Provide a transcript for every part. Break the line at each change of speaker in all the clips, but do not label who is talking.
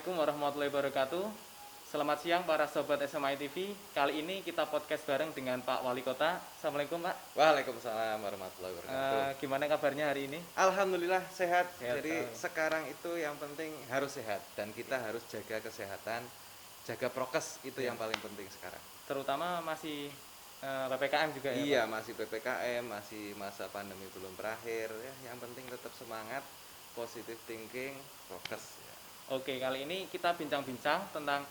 Assalamualaikum warahmatullahi wabarakatuh. Selamat siang para sobat SMI TV. Kali ini kita podcast bareng dengan Pak Wali Kota. Assalamualaikum Pak.
Waalaikumsalam warahmatullahi wabarakatuh.
Gimana kabarnya hari ini?
Alhamdulillah sehat.
Sehat.
Jadi sekarang itu yang penting harus sehat dan kita harus jaga kesehatan, jaga prokes itu yang paling penting sekarang.
Terutama masih PPKM juga ya
Iya,
Pak?
masih PPKM, masih masa pandemi belum berakhir ya. Yang penting tetap semangat, positive thinking, prokes ya.
Oke, kali ini kita bincang-bincang tentang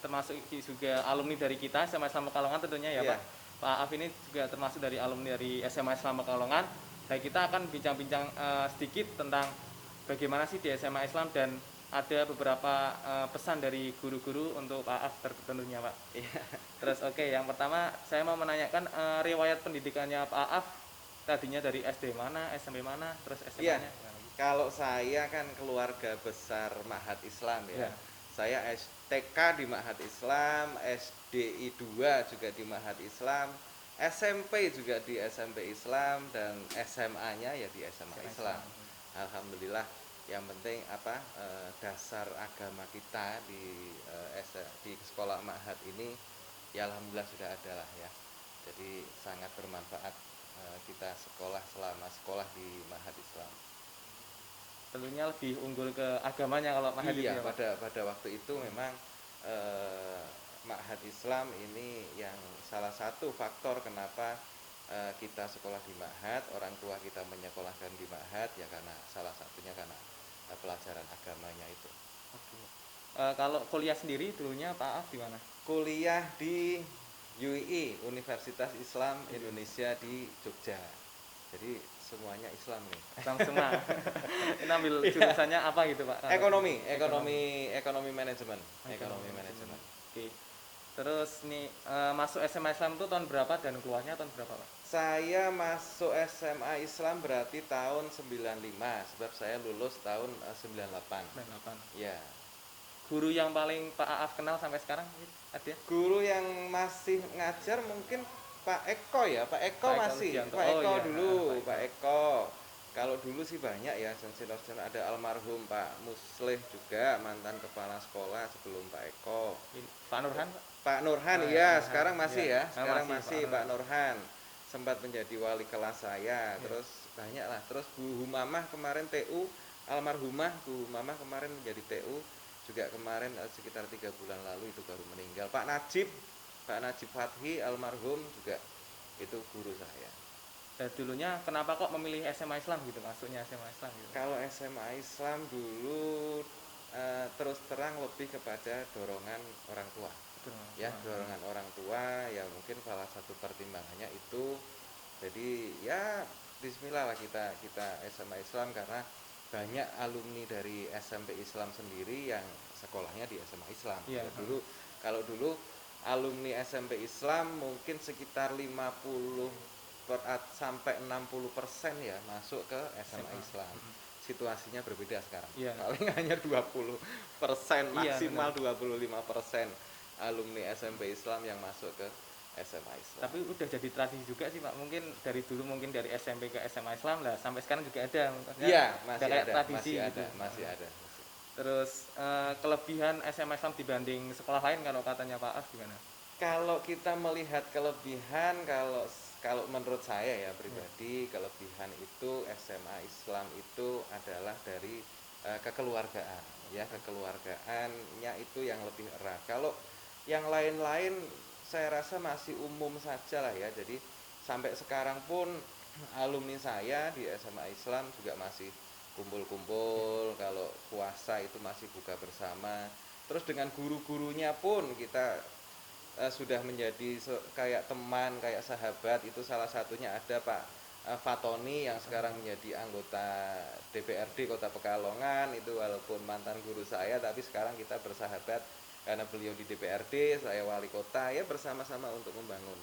termasuk juga alumni dari kita SMA Islam Pekalongan tentunya ya
Iya.
Pak. Pak Af ini juga termasuk dari alumni dari SMA Islam Pekalongan. Dan kita akan bincang-bincang sedikit tentang bagaimana sih di SMA Islam dan ada beberapa pesan dari guru-guru untuk Pak Af tentunya Pak.
Iya.
Terus oke, yang pertama saya mau menanyakan riwayat pendidikannya Pak Af tadinya dari SD mana, SMP mana, terus
Iya.
SMA-nya.
Kalau saya kan keluarga besar Ma'had Islam ya.
Iya.
Saya TK di Ma'had Islam, SDI 2 juga di Ma'had Islam, SMP juga di SMP Islam, dan SMA-nya ya di SMA Islam. Alhamdulillah, yang penting dasar agama kita di sekolah Ma'had ini ya alhamdulillah sudah ada lah ya. Jadi sangat bermanfaat kita selama sekolah di Ma'had Islam.
Tentunya lebih unggul ke agamanya kalau Ma'had
Iya,
itu ya Pak.
pada waktu itu memang Ma'had Islam ini yang salah satu faktor kenapa kita sekolah di Ma'had, orang tua kita menyekolahkan di Ma'had ya karena salah satunya karena pelajaran agamanya itu.
Oke. Kalau kuliah sendiri dulunya Pak Af di mana?
Kuliah di UI, Universitas Islam Indonesia di Jogja. Jadi semuanya Islam nih.
Islam semua. Ini ambil jurusannya apa gitu Pak?
Ekonomi manajemen. Ekonomi manajemen.
Oke. Terus nih masuk SMA Islam itu tahun berapa dan keluarnya tahun berapa Pak?
Saya masuk SMA Islam berarti tahun 95 sebab saya lulus tahun 98.
98.
Ya.
Guru yang paling Pak Af kenal sampai sekarang ada?
Guru yang masih ngajar mungkin Pak Eko ya, Pak Eko
Pak Eko
masih.
Lugianto.
Pak
Oh,
Eko
iya.
dulu,
Pak Eko.
Pak Eko. Kalau dulu sih banyak ya, senior-senior ada almarhum Pak Muslih juga mantan kepala sekolah sebelum Pak Eko.
Pak Nurhan Pak?
Pak Nurhan
Oh, ya,
iya,
Nurhan.
sekarang masih
Iya.
ya. Sekarang
Masih,
masih Pak Nurhan. Sempat menjadi wali kelas saya. Terus banyak lah. Terus Bu Humamah kemarin TU, almarhumah Bu Humamah kemarin menjadi TU. Juga kemarin sekitar 3 bulan lalu itu baru meninggal. Pak Najib Fathi almarhum juga itu guru saya.
Dan dulunya kenapa kok memilih SMA Islam gitu, masuknya SMA Islam gitu?
Kalau SMA Islam dulu terus terang lebih kepada dorongan orang tua. Ya, dorongan orang tua ya mungkin salah satu pertimbangannya itu. Jadi ya bismillah lah kita SMA Islam karena banyak alumni dari SMP Islam sendiri yang sekolahnya di SMA Islam.
Iya.
Kalau dulu alumni SMP Islam mungkin sekitar 50 sampai 60% ya masuk ke SMA Islam. Situasinya berbeda sekarang.
Iya.
Paling hanya 20%, maksimal
Iya,
25% alumni SMP Islam yang masuk ke SMA Islam.
Tapi udah jadi tradisi juga sih Pak. Mungkin dari dulu mungkin dari SMP ke SMA Islam lah sampai sekarang juga ada.
Iya, masih
kayak
ada,
tradisi gitu.
masih ada.
Terus kelebihan SMA Islam dibanding sekolah lain kalau katanya Pak Af gimana?
Kalau kita melihat kelebihan, kalau menurut saya ya pribadi, kelebihan itu SMA Islam itu adalah dari kekeluargaan, ya kekeluargaannya itu yang lebih erat. Kalau yang lain-lain saya rasa masih umum saja lah ya. Jadi sampai sekarang pun alumni saya di SMA Islam juga masih kumpul-kumpul, kalau puasa itu masih buka bersama. Terus dengan guru-gurunya pun kita sudah menjadi kayak teman, kayak sahabat. Itu salah satunya ada Pak Fatoni yang sekarang menjadi anggota DPRD Kota Pekalongan. Itu walaupun mantan guru saya tapi sekarang kita bersahabat karena beliau di DPRD, saya wali kota, ya bersama-sama untuk membangun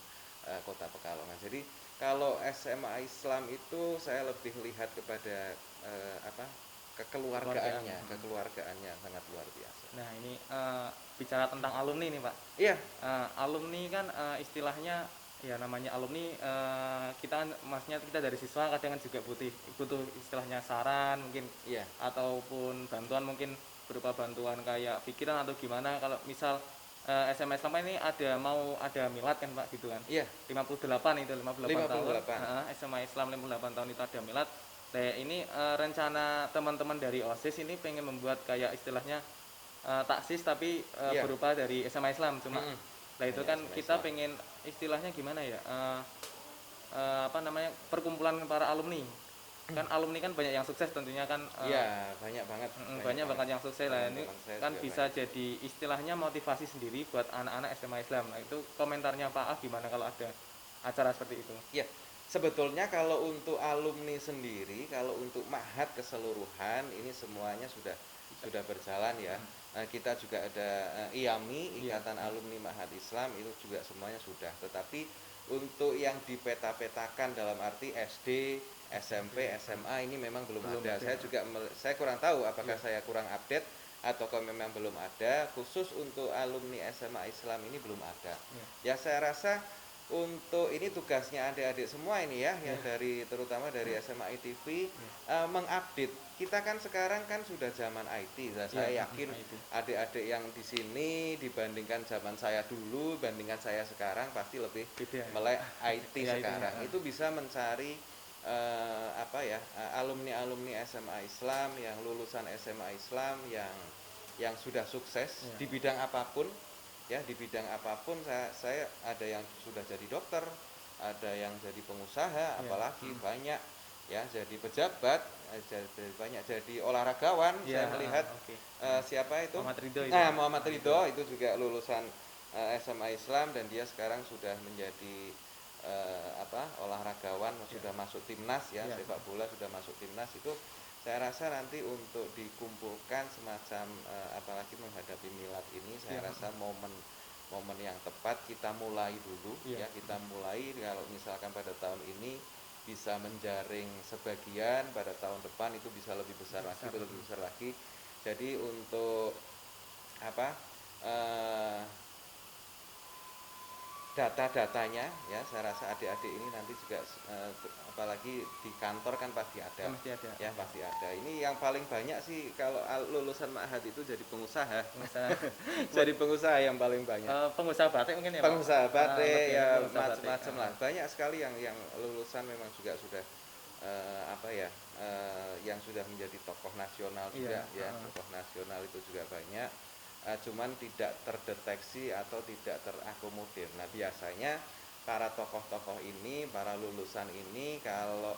Kota Pekalongan. Jadi kalau SMA Islam itu saya lebih lihat kepada kekeluargaannya sangat luar biasa.
Nah ini bicara tentang alumni nih Pak.
Iya.
Alumni kan istilahnya ya namanya alumni, kita maksudnya kita dari siswa kadang kan juga butuh istilahnya saran mungkin,
Iya.
ataupun bantuan mungkin berupa bantuan kayak pikiran atau gimana kalau misal SMA Islam ini mau ada milad kan Pak gitu kan.
Iya,
58 itu 58 tahun.
58.
SMA Islam 58 tahun itu ada milad. Nah, ini rencana teman-teman dari OSIS ini pengen membuat kayak istilahnya taksis tapi
Iya.
berupa dari SMA Islam cuma.
Mm-mm.
Nah, itu
Banyak
kan
SMA
kita
Islam.
pengen istilahnya gimana ya? Apa namanya? Perkumpulan para alumni. Kan alumni kan banyak yang sukses tentunya kan
Iya, banyak banget.
banyak banget yang sukses lah ini
Teman-teman saya
kan
juga
bisa
banyak.
jadi istilahnya motivasi sendiri buat anak-anak SMA Islam. Nah, itu komentarnya Pak A gimana kalau ada acara seperti itu?
Ya, sebetulnya kalau untuk alumni sendiri, kalau untuk Ma'had keseluruhan ini semuanya sudah berjalan ya. Kita juga ada IAMI,
Iya.
Ikatan Alumni Ma'had Islam, itu juga semuanya sudah. Tetapi untuk yang dipeta-petakan dalam arti SD, SMP, SMA ini memang belum
Belum
ada.
ada.
Saya kurang tahu apakah
Iya.
saya kurang update atau kalau memang belum ada. Khusus untuk alumni SMA Islam ini belum ada.
Iya.
Ya saya rasa untuk ini tugasnya adik-adik semua ini ya, yang
Iya.
terutama dari SMA ITV mengupdate. Kita kan sekarang kan sudah zaman IT. Nah, saya
Iya,
yakin
itu.
adik-adik yang di sini dibandingkan zaman saya dulu, bandingkan saya sekarang pasti lebih
Beda.
melek IT
Iya,
sekarang.
itu.
Itu bisa mencari alumni-alumni SMA Islam yang lulusan SMA Islam yang sudah sukses
Iya.
di bidang apapun. Ya, di bidang apapun saya ada yang sudah jadi dokter, ada yang jadi pengusaha, apalagi banyak ya jadi pejabat, jadi olahragawan.
Iya,
Saya melihat
oke.
siapa itu?
Muhammad Ridho itu.
Muhammad Ridho itu juga lulusan SMA Islam dan dia sekarang sudah menjadi olahragawan, sudah masuk timnas ya,
Iya.
sepak bola sudah masuk timnas. Itu saya rasa nanti untuk dikumpulkan semacam apalagi menghadapi milad ini, saya rasa momen yang tepat kita mulai dulu ya, kita mulai kalau misalkan pada tahun ini bisa menjaring sebagian, pada tahun depan itu bisa lebih besar lagi. Jadi untuk data-datanya ya, saya rasa adik-adik ini nanti juga apalagi di kantor kan pasti ada.
Mesti ada.
Ya pasti ada. Ini yang paling banyak sih kalau lulusan Ma'had itu jadi pengusaha. Jadi pengusaha yang paling banyak.
Pengusaha batik mungkin ya Pak?
Pengusaha batik ya
pengusaha
macam-macam
batik.
lah. Banyak sekali yang lulusan memang juga sudah yang sudah menjadi tokoh nasional juga ya. Tokoh nasional itu juga banyak. Cuman tidak terdeteksi atau tidak terakomodir. Nah, biasanya para tokoh-tokoh ini, para lulusan ini kalau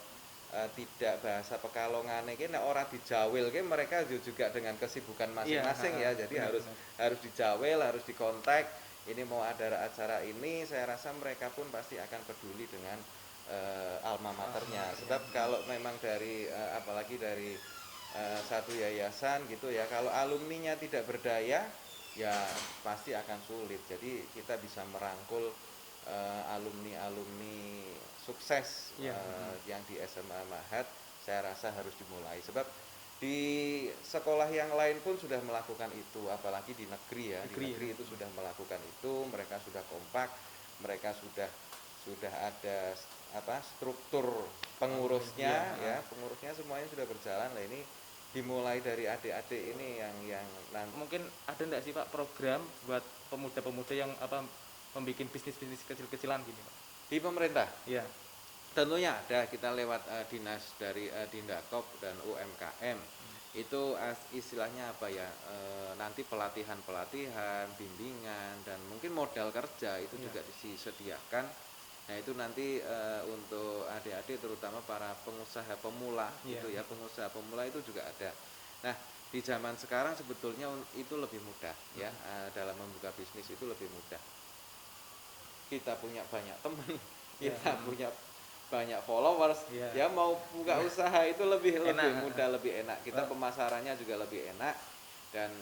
tidak bahasa Pekalongan ini orang dijawil mereka juga dengan kesibukan masing-masing ya. Jadi harus dijawil, harus dikontak. Ini mau ada acara ini, saya rasa mereka pun pasti akan peduli dengan alma maternya. Sebab kalau memang dari apalagi dari satu yayasan gitu ya, kalau alumninya tidak berdaya ya pasti akan sulit. Jadi kita bisa merangkul alumni sukses yang di SMA Ma'had, saya rasa harus dimulai. Sebab di sekolah yang lain pun sudah melakukan itu, apalagi di negeri ya. Di negeri itu sudah melakukan itu, mereka sudah kompak, mereka sudah ada struktur pengurusnya ya, pengurusnya semuanya sudah berjalan. Lah ini dimulai dari adik-adik ini yang nanti.
Mungkin ada enggak sih Pak program buat pemuda-pemuda yang membuat bisnis-bisnis kecil-kecilan gini Pak?
Di pemerintah?
Iya.
Tentunya ada, kita lewat dinas dari Dindakop dan UMKM. Itu istilahnya apa ya, nanti pelatihan, bimbingan, dan mungkin modal kerja itu juga disediakan. Nah itu nanti untuk adik-adik terutama para pengusaha pemula gitu ya, pengusaha pemula itu juga ada. Nah di zaman sekarang sebetulnya itu lebih mudah ya, dalam membuka bisnis itu lebih mudah. Kita punya banyak teman, kita punya banyak followers, ya mau buka usaha itu lebih mudah, lebih enak. Kita pemasarannya juga lebih enak dan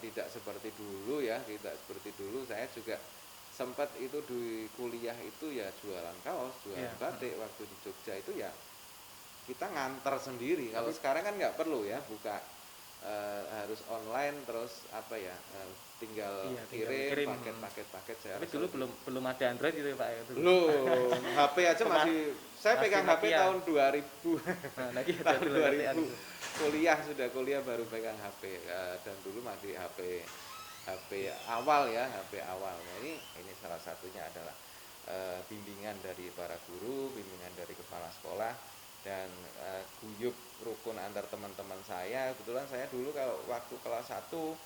tidak seperti dulu ya, tidak seperti dulu. Saya juga sempat itu di kuliah itu ya jualan kaos, jualan batik waktu di Jogja itu ya kita nganter sendiri. Kalau sekarang kan nggak perlu ya buka harus online terus apa ya, tinggal
Iya, tinggal
kirim
kirim.
paket saya
Tapi
rasa
dulu belum ada Android gitu ya Pak ya dulu.
loh, HP aja
Kemar-
saya
masih
pegang HP
Nokia.
tahun 2000
Nah, lagi ada
tahun
dulu LTE
2000
itu.
sudah kuliah baru pegang HP, dan dulu masih HP awal ya, HP awal. Nah, ini salah satunya adalah bimbingan dari para guru, bimbingan dari kepala sekolah, dan guyup rukun antar teman-teman saya. Kebetulan saya dulu kalau waktu kelas 1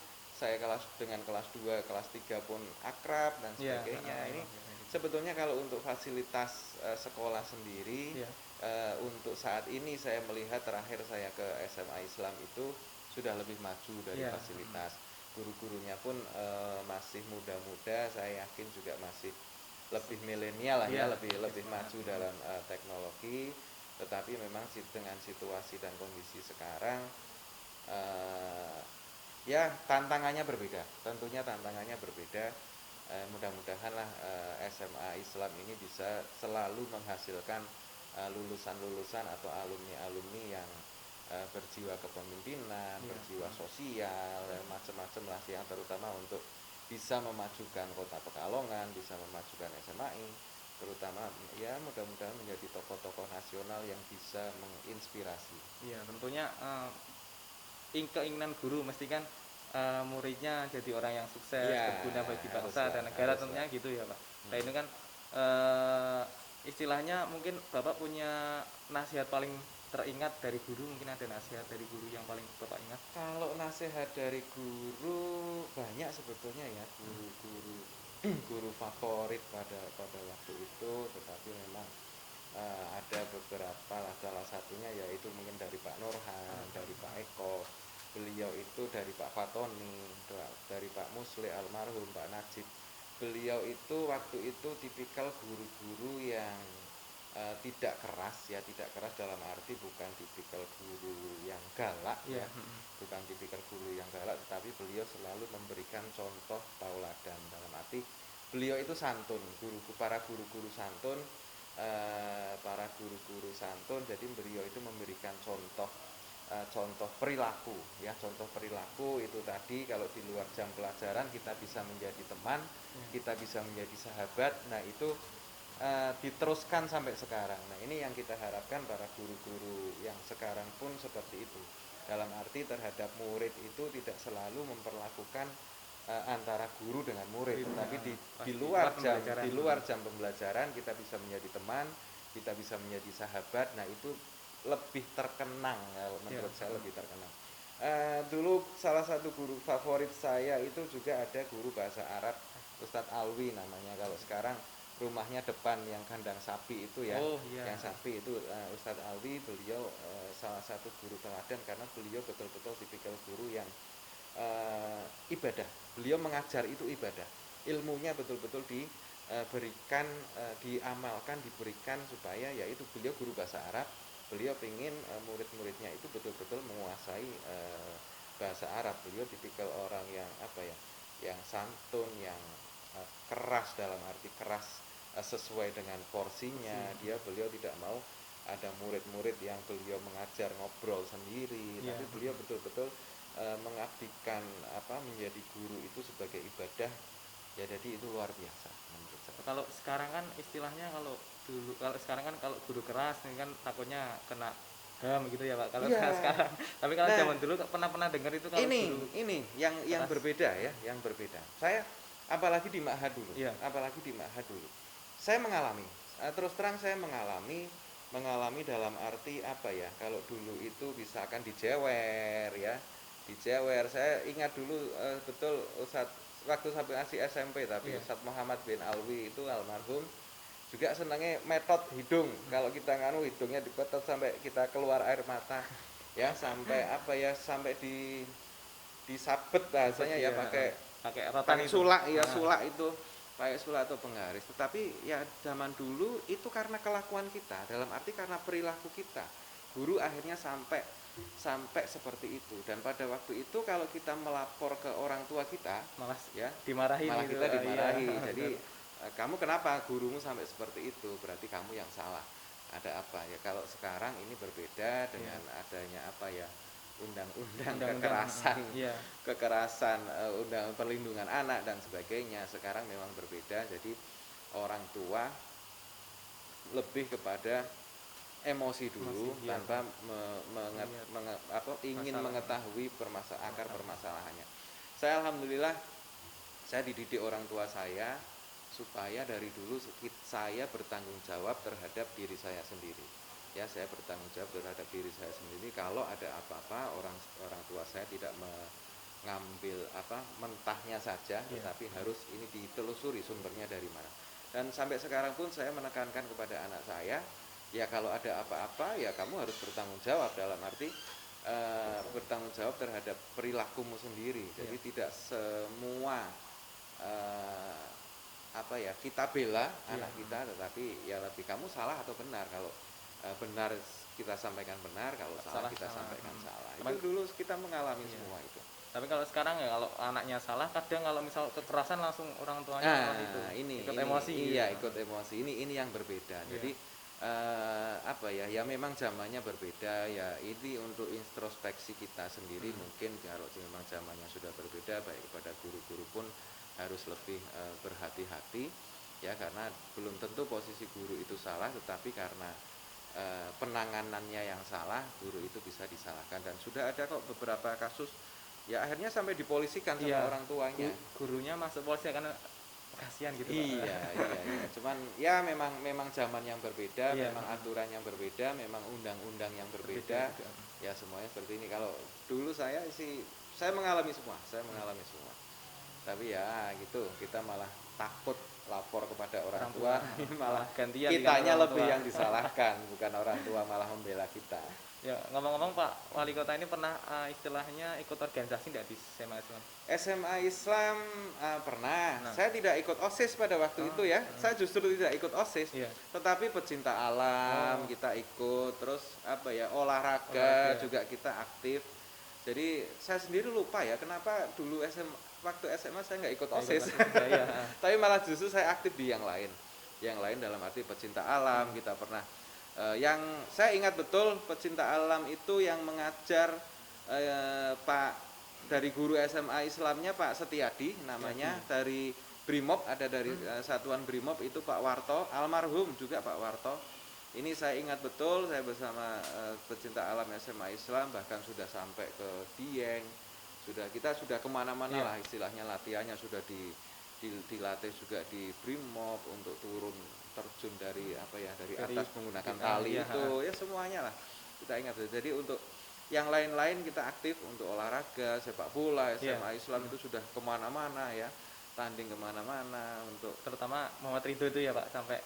saya dengan kelas 2 kelas 3 pun akrab dan
Iya,
sebagainya. Ini sebetulnya kalau untuk fasilitas sekolah sendiri,
iya.
untuk saat ini saya melihat terakhir saya ke SMA Islam itu sudah lebih maju dari
Iya.
fasilitas. Guru-gurunya pun masih muda-muda, saya yakin juga masih lebih milenial lah ya,
Iya,
lebih
semangat.
maju dalam teknologi. Tetapi memang dengan situasi dan kondisi sekarang, eh, ya tantangannya berbeda, tentunya tantangannya berbeda. Mudah-mudahan lah SMA Islam ini bisa selalu menghasilkan lulusan-lulusan atau alumni-alumni yang berjiwa kepemimpinan,
Iya.
berjiwa sosial, macam-macam lah, yang terutama untuk bisa memajukan Kota Pekalongan, bisa memajukan SMAI, terutama ya mudah-mudahan menjadi tokoh-tokoh nasional yang bisa menginspirasi.
Iya, tentunya keinginan guru mesti kan muridnya jadi orang yang sukses,
Ya,
berguna bagi bangsa
haruslah,
dan negara,
haruslah.
tentunya gitu ya Pak. Nah ini kan eh, istilahnya mungkin Bapak punya nasihat paling teringat dari guru, mungkin ada nasihat dari guru yang paling Bapak ingat?
Kalau nasihat dari guru banyak sebetulnya ya, guru-guru guru favorit pada waktu itu, tetapi memang ada beberapa lah, salah satunya yaitu mungkin dari Pak Nurhan, dari Pak Eko, beliau itu dari Pak Fatoni, dari Pak Musli almarhum, Pak Najib. Beliau itu waktu itu tipikal guru-guru yang tidak keras ya, tidak keras dalam arti bukan tipikal guru yang galak
Iya.
ya, bukan tipikal guru yang galak, tetapi beliau selalu memberikan contoh tauladan, dalam arti beliau itu santun, para guru-guru santun, jadi beliau itu memberikan contoh perilaku ya, contoh perilaku itu tadi, kalau di luar jam pelajaran kita bisa menjadi teman, kita bisa menjadi sahabat. Nah itu diteruskan sampai sekarang. Nah ini yang kita harapkan para guru-guru yang sekarang pun seperti itu, dalam arti terhadap murid itu tidak selalu memperlakukan antara guru dengan murid, tapi di luar jam pembelajaran kita bisa menjadi teman, kita bisa menjadi sahabat. Nah itu lebih terkenang, menurut saya lebih terkenang. Dulu salah satu guru favorit saya itu juga ada guru bahasa Arab, Ustadz Alwi namanya. Kalau sekarang rumahnya depan yang kandang sapi itu ya,
Oh iya.
yang sapi itu, Ustadz Alwi, beliau salah satu guru teladan karena beliau betul-betul tipikal guru yang ibadah. Beliau mengajar itu ibadah, ilmunya betul-betul diberikan, diamalkan, diberikan, supaya yaitu beliau guru bahasa Arab, beliau ingin murid-muridnya itu betul-betul menguasai bahasa Arab. Beliau tipikal orang yang apa ya, yang santun, yang keras, dalam arti keras sesuai dengan porsinya. Beliau tidak mau ada murid-murid yang beliau mengajar ngobrol sendiri, tapi beliau betul-betul mengabdikan menjadi guru itu sebagai ibadah ya. Jadi itu luar biasa menurut saya.
Kalau sekarang kan istilahnya, kalau sekarang kan kalau guru keras ini kan takutnya kena HAM gitu ya Pak. Kalau sekarang, tapi kalau zaman dulu pernah dengar itu kalau guru
ini yang berbeda ya, yang berbeda. Saya apalagi di Ma'had dulu, saya mengalami, terus terang saya mengalami dalam arti apa ya, kalau dulu itu misalkan dijewer ya, saya ingat dulu betul waktu sampai masih SMP, tapi Ustadz Muhammad bin Alwi itu almarhum juga senangnya metode hidung. Kalau kita hidungnya dipotong sampai kita keluar air mata ya, sampai sampai disabet bahasanya ya, pakai
rotan
sulak ya, sulak itu pakai sulak atau penggaris. Tetapi ya zaman dulu itu karena kelakuan kita, dalam arti karena perilaku kita, guru akhirnya sampai seperti itu. Dan pada waktu itu kalau kita melapor ke orang tua kita, malah kita dimarahi. Jadi kamu kenapa gurumu sampai seperti itu, berarti kamu yang salah, ada apa ya. Kalau sekarang ini berbeda dengan adanya undang-undang
Undang-undang, iya,
kekerasan, undang perlindungan anak dan sebagainya. Sekarang memang berbeda, jadi orang tua lebih kepada emosi dulu
masih iya,
tanpa
melihat
ingin
masalah.
mengetahui akar
Masalah.
permasalahannya. Saya alhamdulillah saya dididik orang tua saya supaya dari dulu saya bertanggung jawab terhadap diri saya sendiri. Ya, saya bertanggung jawab terhadap diri saya sendiri. Kalau ada apa-apa, orang orang tua saya tidak mengambil mentahnya saja,
Iya,
tetapi harus ini ditelusuri sumbernya dari mana. Dan sampai sekarang pun saya menekankan kepada anak saya, ya kalau ada apa-apa ya kamu harus bertanggung jawab, dalam arti bertanggung jawab terhadap perilakumu sendiri. Jadi
iya,
tidak semua kita bela
iya,
anak kita, tetapi ya lebih kamu salah atau benar. Kalau benar kita sampaikan benar, kalau salah
salah
kita
salah.
sampaikan salah.
Cuman,
Itu dulu kita mengalami
iya.
semua itu.
Tapi kalau sekarang ya kalau anaknya salah, kadang kalau misal kekerasan langsung orang tuanya malah itu
Nah,
ikut emosi gitu.
iya, ikut emosi. Ini yang berbeda.
Iya,
Jadi ya memang zamannya berbeda ya. Ini untuk introspeksi kita sendiri, mungkin kalau memang zamannya sudah berbeda, baik kepada guru-guru pun harus lebih berhati-hati ya, karena belum tentu posisi guru itu salah, tetapi karena penanganannya yang salah, guru itu bisa disalahkan. Dan sudah ada kok beberapa kasus ya akhirnya sampai dipolisikan sama
iya.
orang tuanya.
Gurunya masuk polisi karena kasihan gitu, Pak.
Iya. Cuman ya memang zaman yang berbeda,
Iya,
memang aturan yang berbeda, memang undang-undang yang berbeda.
juga.
Ya semuanya seperti ini. Kalau dulu saya mengalami semua, Tapi ya gitu, kita malah takut lapor kepada orang tua, malah
gantian
kitanya
dengan orang
lebih
tua.
yang disalahkan, bukan orang tua malah membela kita.
Ya, ngomong-ngomong Pak Wali Kota ini pernah istilahnya ikut organisasi enggak di SMA Islam?
SMA Islam pernah.
Nah.
Saya tidak ikut OSIS pada waktu itu ya. Saya justru tidak ikut OSIS.
Iya.
Tetapi pecinta alam kita ikut, terus olahraga juga kita aktif. Jadi saya sendiri lupa ya kenapa dulu waktu SMA saya nggak ikut OSIS.
Iya.
Tapi malah justru saya aktif di yang lain. Yang lain dalam arti pecinta alam, kita pernah yang saya ingat betul pecinta alam itu yang mengajar Pak dari guru SMA Islamnya Pak Setiadi namanya, dari Brimob ada dari satuan Brimob itu Pak Warto, almarhum juga Pak Warto. Ini saya ingat betul, saya bersama pecinta alam SMA Islam bahkan sudah sampai ke Dieng, kita sudah kemana-mana lah istilahnya, latihannya sudah dilatih juga di Brimob untuk turun terjun dari dari atas menggunakan tali itu ya, semuanya lah kita ingat. Jadi untuk yang lain-lain kita aktif untuk olahraga sepak bola. SMA Islam itu sudah kemana-mana ya, tanding kemana-mana, untuk
terutama Muhammad Ridho itu ya Pak, sampai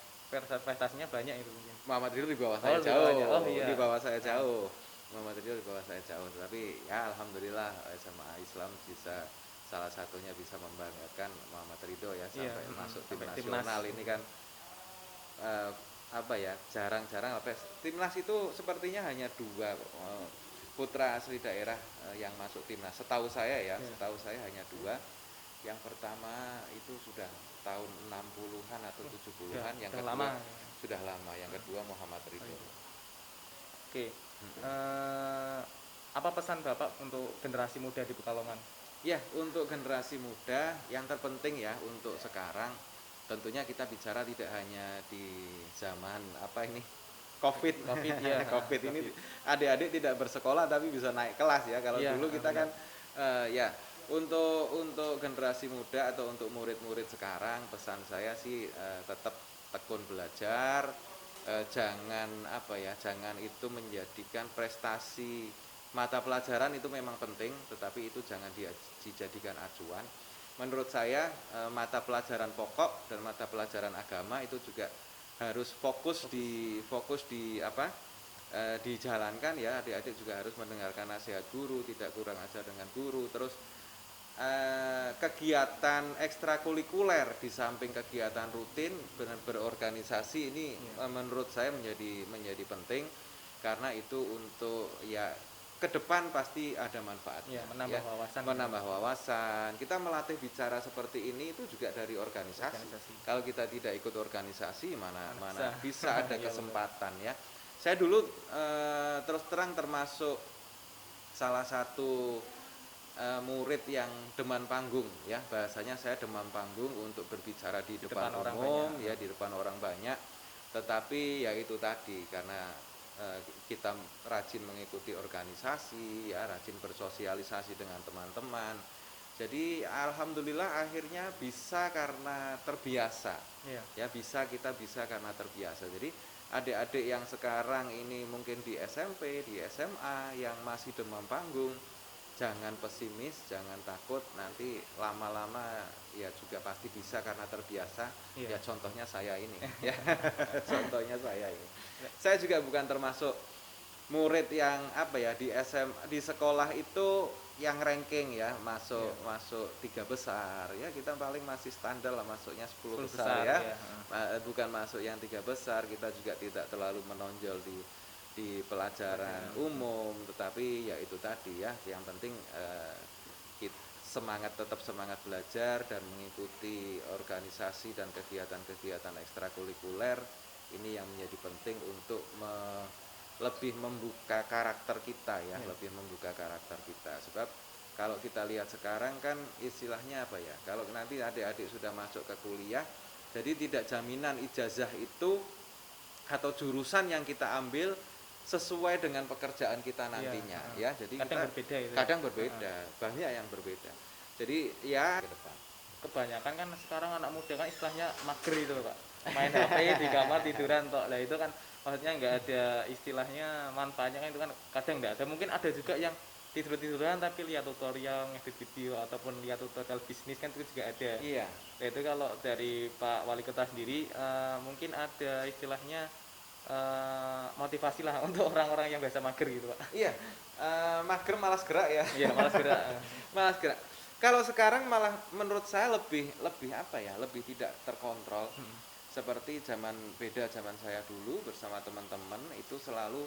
prestasinya banyak itu mungkin.
Muhammad Ridho di bawah saya jauh. Di bawah saya jauh. Muhammad Ridho di bawah saya jauh, tapi ya alhamdulillah SMA Islam bisa salah satunya bisa membanggakan Muhammad Ridho ya, sampai masuk tim nasional. Ini kan jarang-jarang timnas itu sepertinya hanya 2 putra asli daerah yang masuk timnas. Setahu saya hanya 2. Yang pertama itu sudah tahun 60-an atau 70-an, yang kedua lama. Sudah lama. Yang kedua Muhammad Ridho.
Oke. Apa pesan Bapak untuk generasi muda di Pekalongan?
Ya, untuk generasi muda yang terpenting ya untuk sekarang, tentunya kita bicara tidak hanya di zaman COVID ya. COVID ini adik-adik tidak bersekolah tapi bisa naik kelas ya. Kalau dulu kita kan untuk generasi muda atau untuk murid-murid sekarang, pesan saya sih tetap tekun belajar, jangan itu menjadikan prestasi mata pelajaran itu memang penting, tetapi itu jangan dijadikan acuan. Menurut saya mata pelajaran pokok dan mata pelajaran agama itu juga harus fokus dijalankan ya. Adik-adik juga harus mendengarkan nasihat guru, tidak kurang ajar dengan guru. Terus kegiatan ekstrakurikuler di samping kegiatan rutin berorganisasi ini menurut saya menjadi penting, karena itu untuk ke depan pasti ada manfaatnya. Menambah wawasan. Kita melatih bicara seperti ini itu juga dari organisasi. Kalau kita tidak ikut organisasi mana bisa ada kesempatan ya. Saya dulu terus terang termasuk salah satu murid yang demam panggung ya, bahasanya saya demam panggung untuk berbicara di depan
orang
umum
banyak.
ya, di depan orang banyak. Tetapi ya itu tadi, karena kita rajin mengikuti organisasi ya, rajin bersosialisasi dengan teman-teman, jadi alhamdulillah akhirnya bisa karena terbiasa.
Iya.
Ya kita bisa karena terbiasa. Jadi adik-adik yang sekarang ini mungkin di SMP, di SMA yang masih demam panggung, jangan pesimis, jangan takut, nanti lama-lama ya juga pasti bisa karena terbiasa.
Iya.
Ya contohnya saya ini ya. Contohnya saya ini. Saya juga bukan termasuk murid yang apa ya, di sekolah itu yang ranking ya, masuk
Iya.
masuk 3 besar ya, kita paling masih standar lah, masuknya 10
Sepuluh
besar
besar
ya.
ya.
Bukan masuk yang 3 besar, kita juga tidak terlalu menonjol di pelajaran umum, tetapi ya itu tadi ya, yang penting tetap semangat belajar dan mengikuti organisasi dan kegiatan-kegiatan ekstrakurikuler. Ini yang menjadi penting untuk lebih membuka karakter kita ya, lebih membuka karakter kita. Sebab kalau kita lihat sekarang kan istilahnya apa ya, kalau nanti adik-adik sudah masuk ke kuliah, jadi tidak jaminan ijazah itu atau jurusan yang kita ambil sesuai dengan pekerjaan kita nantinya ya. Jadi
kadang
kita
berbeda itu.
kadang berbeda, banyak yang berbeda. Jadi ya ke depan.
Kebanyakan kan sekarang anak muda kan istilahnya mager itu Pak, main HP di kamar tiduran toh. Lah itu kan maksudnya nggak ada istilahnya manfaatnya kan, itu kan kadang nggak ada. Mungkin ada juga yang tiduran tapi lihat tutorial ngedit video ataupun lihat tutorial bisnis kan, itu juga ada.
Iya.
Nah itu kalau dari Pak Wali Kota sendiri mungkin ada istilahnya motivasi lah untuk orang-orang yang biasa mager gitu Pak.
Iya, mager malas gerak ya.
Iya malas gerak.
Malas gerak. Kalau sekarang malah menurut saya lebih apa ya, lebih tidak terkontrol. Seperti beda zaman saya dulu bersama teman-teman itu selalu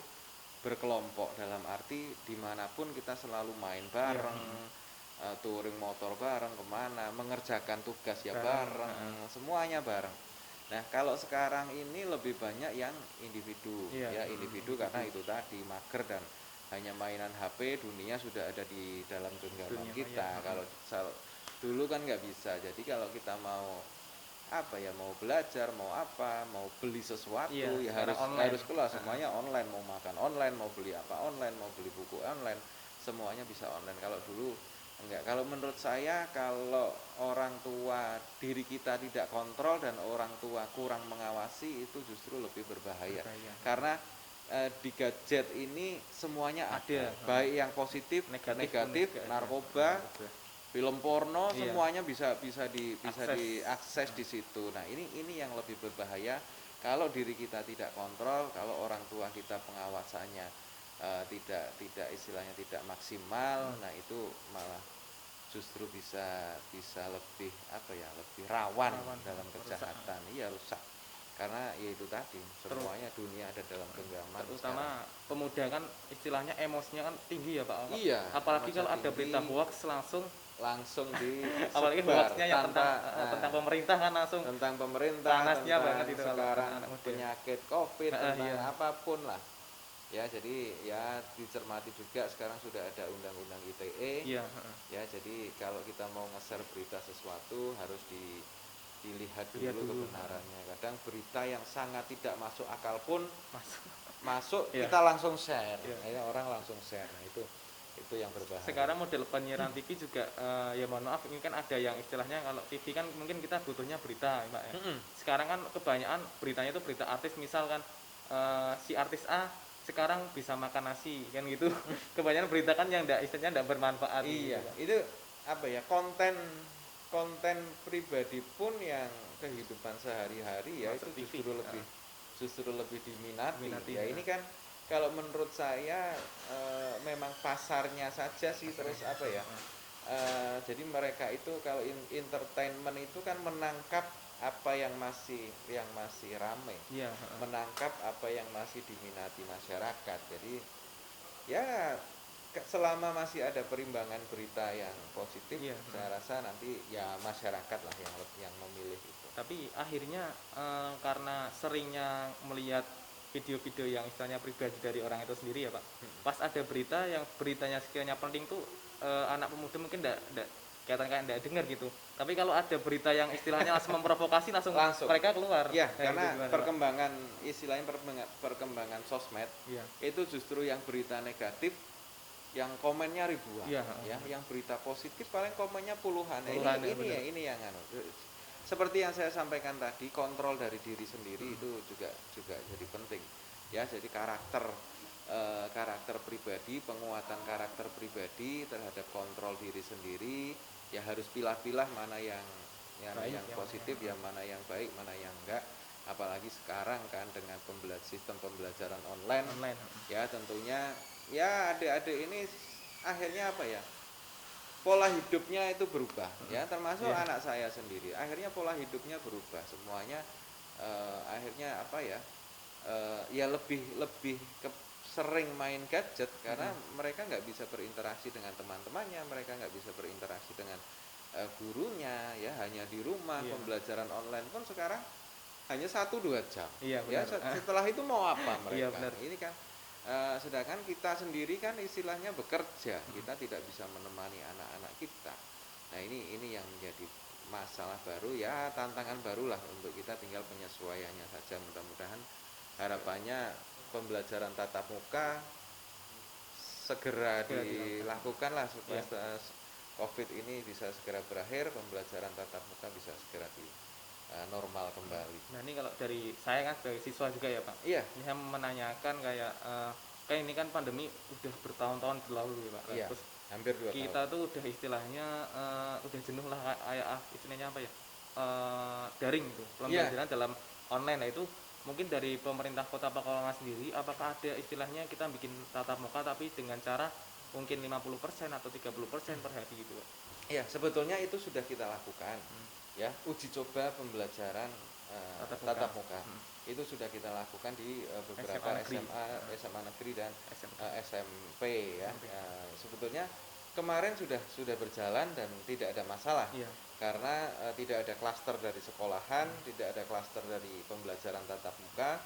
berkelompok, dalam arti dimanapun kita selalu main bareng, touring motor bareng kemana, mengerjakan tugas ya bareng, semuanya bareng. Nah kalau sekarang ini lebih banyak yang individu ya, individu karena itu tadi mager dan hanya mainan HP, dunia sudah ada di dalam genggaman kita. Kalau dulu kan nggak bisa, jadi kalau kita mau apa ya, mau belajar, mau apa, mau beli sesuatu ya harus keluar, semuanya online, mau makan online, mau beli apa online, mau beli buku online, semuanya bisa online. Kalau dulu enggak. Kalau menurut saya, kalau orang tua diri kita tidak kontrol dan orang tua kurang mengawasi, itu justru lebih berbahaya. Karena di gadget ini semuanya ada, baik yang positif, negatif, narkoba, film porno, semuanya bisa diakses di situ. Nah ini yang lebih berbahaya kalau diri kita tidak kontrol, kalau orang tua kita pengawasannya tidak istilahnya tidak maksimal. Nah itu malah justru bisa lebih apa ya, lebih rawan dalam kejahatan. Iya, rusak. Karena ya itu tadi, semuanya dunia ada dalam genggaman.
Terutama pemuda kan istilahnya emosinya kan tinggi ya Pak.
Iya.
Apalagi kalau ada berita hoax langsung
di
apalagi hoaxnya yang tentang pemerintah kan langsung
tentang pemerintah,
panasnya banget itu
sekarang penyakit COVID, tentang apapun lah. Ya, jadi ya dicermati juga, sekarang sudah ada undang-undang ITE. Ya, jadi kalau kita mau nge-share berita sesuatu harus dilihat dulu kebenarannya. Kadang berita yang sangat tidak masuk akal pun masuk kita langsung share. Ya, orang langsung share. Nah, itu yang berbahaya.
Sekarang model penyiaran TV juga ya mohon maaf, ini kan ada yang istilahnya kalau TV kan mungkin kita butuhnya berita Pak ya. Sekarang kan kebanyakan beritanya itu berita artis, misalkan si artis A sekarang bisa makan nasi kan gitu. Kebanyakan berita kan yang istilahnya tidak bermanfaat.
Iya, itu apa ya, konten pribadi pun yang kehidupan sehari-hari ya, itu justru lebih diminati. Ya ini kan kalau menurut saya memang pasarnya saja sih, terus apa ya, jadi mereka itu kalau entertainment itu kan menangkap apa yang masih ramai, menangkap apa yang masih diminati masyarakat. Jadi ya selama masih ada perimbangan berita yang positif, saya rasa nanti ya masyarakat lah yang memilih itu.
Tapi akhirnya karena seringnya melihat video-video yang istilahnya pribadi dari orang itu sendiri ya Pak.
Mm-mm.
Pas ada berita yang beritanya sekiranya penting tuh anak pemuda mungkin enggak kelihatan kayak enggak dengar gitu. Tapi kalau ada berita yang istilahnya langsung memprovokasi langsung
Langsung.
mereka keluar.
Ya,
Nah, itu
karena
gimana, Pak?
perkembangan istilahnya perkembangan sosmed
Iya.
itu justru yang berita negatif yang komennya ribuan,
Iya,
ya, yang berita positif paling komennya puluhan. Nah,
Puluhan, ya,
ini
benar.
ini yang seperti yang saya sampaikan tadi, kontrol dari diri sendiri itu juga jadi penting. Ya, jadi karakter pribadi, penguatan karakter pribadi terhadap kontrol diri sendiri, ya harus pilah-pilah mana yang
Baik,
yang
yang
positif,
mana
yang mana yang baik, mana yang enggak. Apalagi sekarang kan dengan sistem pembelajaran online,
Online.
ya tentunya ya adik-adik ini akhirnya apa ya, pola hidupnya itu berubah, ya termasuk
Iya.
anak saya sendiri akhirnya pola hidupnya berubah semuanya. Akhirnya apa ya, ya lebih lebih sering main gadget karena mereka nggak bisa berinteraksi dengan teman-temannya, mereka nggak bisa berinteraksi dengan gurunya, ya hanya di rumah.
Iya.
Pembelajaran online pun sekarang hanya 1-2 jam,
Iya,
ya
benar.
setelah itu mau apa
Iya,
mereka.
benar.
Ini kan sedangkan kita sendiri kan istilahnya bekerja, kita tidak bisa menemani anak-anak kita. Nah ini yang menjadi masalah baru, ya tantangan barulah untuk kita, tinggal penyesuaiannya saja. Mudah-mudahan harapannya pembelajaran tatap muka segera dilakukan lah supaya COVID ini bisa segera berakhir, pembelajaran tatap muka bisa segera normal kembali.
Nah ini kalau dari saya kan sebagai siswa juga ya Pak.
Iya.
Ini saya menanyakan kayak kayak ini kan pandemi udah bertahun-tahun berlalu ya Pak.
Iya.
Terus
Hampir 2 tahun.
kita tuh udah istilahnya udah jenuh lah kayak istilahnya apa ya, daring gitu, pembelajaran dalam online. Nah itu mungkin dari pemerintah Kota Pekalongan sendiri apakah ada istilahnya kita bikin tatap muka tapi dengan cara mungkin 50% atau 30% per hari gitu Pak?
Iya, sebetulnya itu sudah kita lakukan. Ya, uji coba pembelajaran tatap muka. Itu sudah kita lakukan di beberapa SMA negeri dan SMP ya. Sebetulnya kemarin sudah berjalan dan tidak ada masalah.
Iya.
Karena tidak ada klaster dari sekolahan, tidak ada klaster dari pembelajaran tatap muka,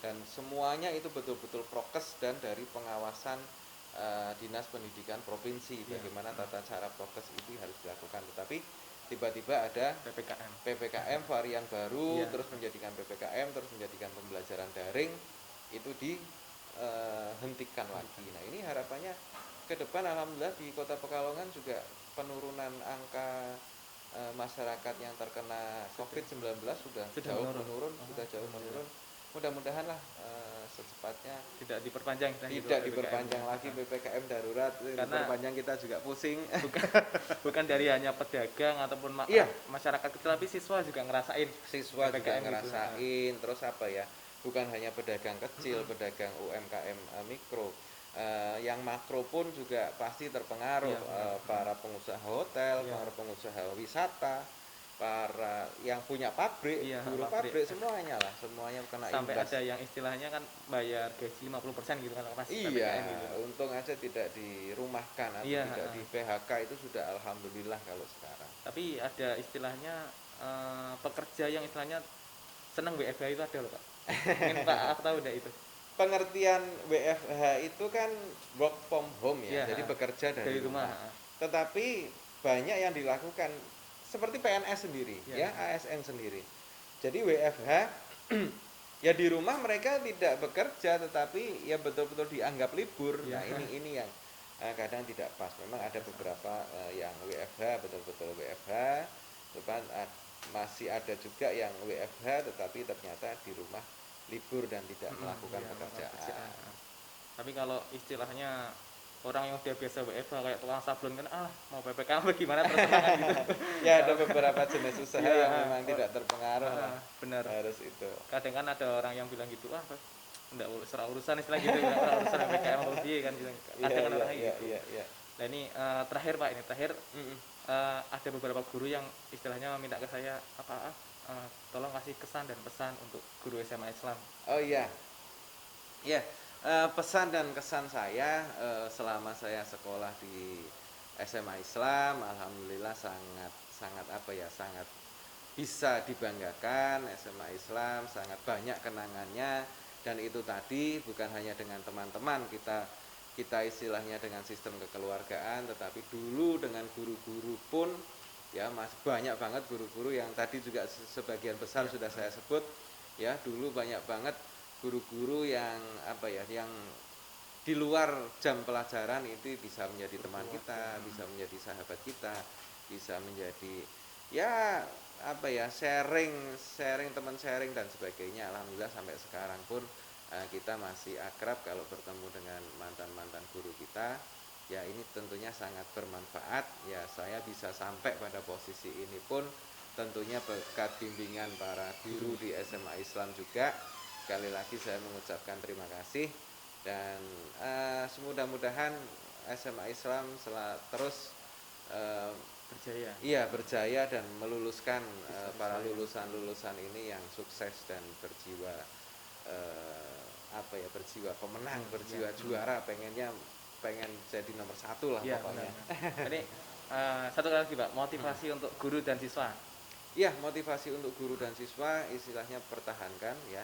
dan semuanya itu betul-betul prokes dan dari pengawasan Dinas Pendidikan Provinsi. Bagaimana tata cara prokes itu harus dilakukan. Tetapi tiba-tiba ada PPKM varian baru, terus menjadikan PPKM, terus menjadikan pembelajaran daring, itu dihentikan lagi. Nah ini harapannya ke depan alhamdulillah di Kota Pekalongan juga penurunan angka masyarakat yang terkena COVID-19 sudah jauh menurun, sudah jauh menurun. Mudah-mudahan lah secepatnya
tidak diperpanjang
lagi PPKM darurat. Karena diperpanjang kita juga pusing.
Bukan dari hanya pedagang ataupun masyarakat kecil, tapi siswa juga ngerasain.
Siswa juga ngerasain. Terus apa ya? Bukan hanya pedagang kecil, pedagang UMKM mikro. Yang makro pun juga pasti terpengaruh. Para pengusaha hotel, para pengusaha wisata, para yang punya pabrik, buruh pabrik, semuanya kena
sampai
imbas.
Ada yang istilahnya kan bayar gaji 50% gitu kan pas
PPKM gitu. Untung aja tidak dirumahkan atau tidak di PHK, itu sudah alhamdulillah kalau sekarang.
Tapi ada istilahnya pekerja yang istilahnya senang WFH itu ada loh Pak. Mungkin Pak tahu enggak itu?
Pengertian WFH itu kan work from home ya, jadi bekerja dari rumah. Tetapi banyak yang dilakukan seperti PNS sendiri, ya ASN sendiri. Jadi WFH ya di rumah mereka tidak bekerja, tetapi ya betul-betul dianggap libur. Nah ini yang kadang tidak pas. Memang ada beberapa yang WFH betul-betul WFH, depan masih ada juga yang WFH tetapi ternyata di rumah libur dan tidak melakukan pekerjaan.
Tapi kalau istilahnya orang yang udah biasa WFH kayak tukang sablon kan mau PPKM gimana terserah gitu.
Ya ada beberapa jenis usaha yang memang tidak terpengaruh.
Benar.
Harus itu.
Kadang kan ada orang yang bilang gitu, enggak serah urusan istilah gitu, urusan PPKM atau dia kan gitu. Kadang kan orang gitu. Nah ini terakhir Pak, ada beberapa guru yang istilahnya minta ke saya tolong kasih kesan dan pesan untuk guru SMA Islam.
Oh iya. Ya. Pesan dan kesan saya selama saya sekolah di SMA Islam, alhamdulillah sangat bisa dibanggakan. SMA Islam sangat banyak kenangannya, Dan itu tadi bukan hanya dengan teman-teman kita istilahnya dengan sistem kekeluargaan, tetapi dulu dengan guru-guru pun ya masih banyak banget guru-guru yang tadi juga sebagian besar sudah saya sebut ya. Dulu banyak banget guru-guru yang apa ya, yang di luar jam pelajaran itu bisa menjadi teman kita, bisa menjadi sahabat kita, bisa menjadi ya apa ya, sharing teman, sharing dan sebagainya. Alhamdulillah sampai sekarang pun kita masih akrab kalau bertemu dengan mantan guru kita. Ya ini tentunya sangat bermanfaat ya, saya bisa sampai pada posisi ini pun tentunya berkat bimbingan para guru di SMA Islam juga. Sekali lagi saya mengucapkan terima kasih dan semudah-mudahan SMA Islam terus
Berjaya.
iya berjaya dan meluluskan para lulusan ini yang sukses dan berjiwa apa ya, berjiwa pemenang, berjiwa juara, pengen jadi nomor 1 lah
Iya,
pokoknya.
benar. Ini satu kali lagi Pak, motivasi untuk guru dan siswa.
Iya, motivasi untuk guru dan siswa istilahnya pertahankan ya,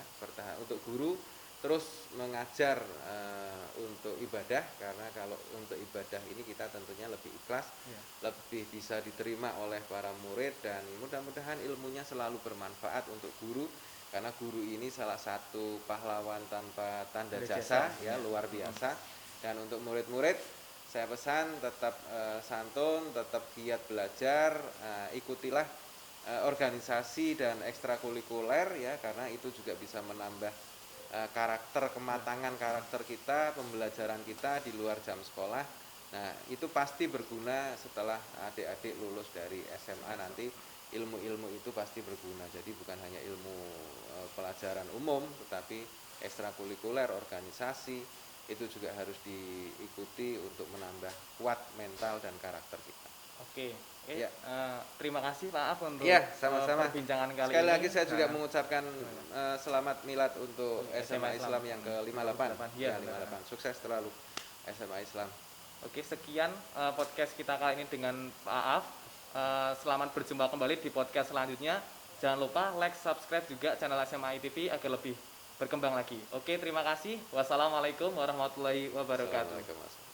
untuk guru terus mengajar untuk ibadah, karena kalau untuk ibadah ini kita tentunya lebih ikhlas, lebih bisa diterima oleh para murid, dan mudah-mudahan ilmunya selalu bermanfaat untuk guru, karena guru ini salah satu pahlawan tanpa tanda jasa ya, luar biasa. Dan untuk murid-murid saya pesan tetap santun, tetap giat belajar, ikutilah organisasi dan ekstrakurikuler ya, karena itu juga bisa menambah karakter, kematangan karakter kita, pembelajaran kita di luar jam sekolah. Nah itu pasti berguna setelah adik-adik lulus dari SMA nanti, ilmu-ilmu itu pasti berguna. Jadi bukan hanya ilmu pelajaran umum, tetapi ekstrakurikuler, organisasi itu juga harus diikuti untuk menambah kuat mental dan karakter kita.
Oke.
Ya.
Terima kasih Pak Af untuk
Ya, sama-sama.
perbincangan kali
Sekali
ini.
lagi saya juga mengucapkan selamat milad untuk SMA Islam yang ke-58.
Ya,
58. Sukses terlalu SMA Islam.
Oke, sekian podcast kita kali ini dengan Pak Af. Selamat berjumpa kembali di podcast selanjutnya. Jangan lupa like, subscribe juga channel SMA ITV agar lebih berkembang lagi. Oke, terima kasih. Wassalamualaikum warahmatullahi wabarakatuh.
Assalamualaikum.